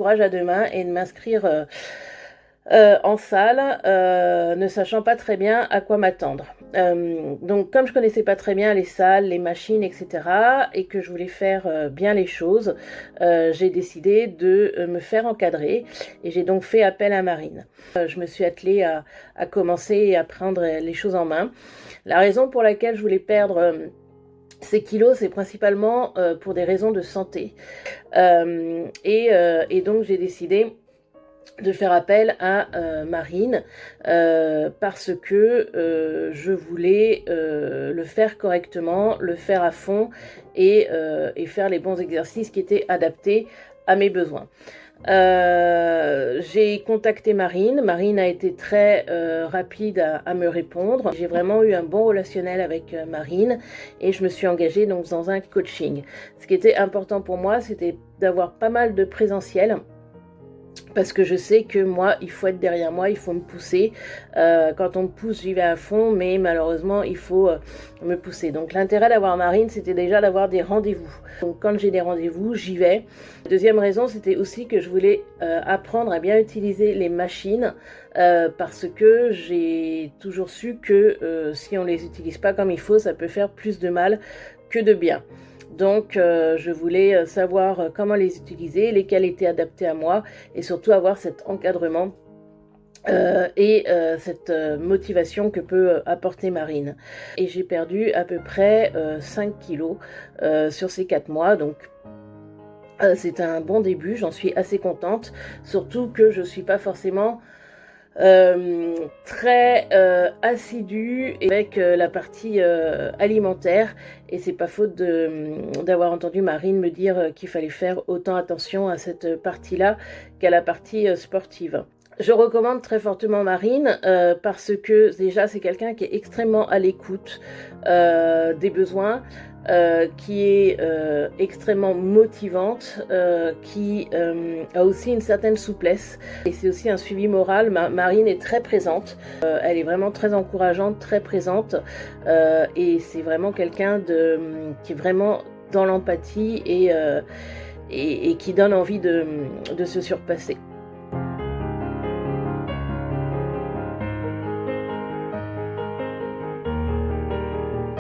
courage à deux mains et de m'inscrire en salle, ne sachant pas très bien à quoi m'attendre. Donc comme je connaissais pas très bien les salles, les machines, etc., et que je voulais faire bien les choses, j'ai décidé de me faire encadrer et j'ai donc fait appel à Marine. Je me suis attelée à commencer à prendre les choses en main. La raison pour laquelle je voulais perdre ces kilos, c'est principalement pour des raisons de santé. Et donc j'ai décidé de faire appel à Marine parce que je voulais le faire correctement, le faire à fond et faire les bons exercices qui étaient adaptés à mes besoins. J'ai contacté Marine. Marine a été très rapide à me répondre. J'ai vraiment eu un bon relationnel avec Marine et je me suis engagée donc dans un coaching. Ce qui était important pour moi, c'était d'avoir pas mal de présentiel. Parce que je sais que moi, il faut être derrière moi, il faut me pousser. Quand on me pousse, j'y vais à fond, mais malheureusement, il faut me pousser. Donc l'intérêt d'avoir Marine, c'était déjà d'avoir des rendez-vous. Donc quand j'ai des rendez-vous, j'y vais. Deuxième raison, c'était aussi que je voulais apprendre à bien utiliser les machines, parce que j'ai toujours su que si on les utilise pas comme il faut, ça peut faire plus de mal que de bien. Donc je voulais savoir comment les utiliser, lesquels étaient adaptés à moi et surtout avoir cet encadrement et cette motivation que peut apporter Marine. Et j'ai perdu à peu près 5 kilos sur ces 4 mois, donc c'est un bon début, j'en suis assez contente, surtout que je ne suis pas forcément très assidue avec la partie alimentaire, et c'est pas faute d'avoir entendu Marine me dire qu'il fallait faire autant attention à cette partie-là qu'à la partie sportive. Je recommande très fortement Marine parce que déjà c'est quelqu'un qui est extrêmement à l'écoute des besoins, qui est extrêmement motivante, qui a aussi une certaine souplesse, et c'est aussi un suivi moral. Marine est très présente, elle est vraiment très encourageante, très présente, et c'est vraiment quelqu'un qui est vraiment dans l'empathie et qui donne envie de se surpasser.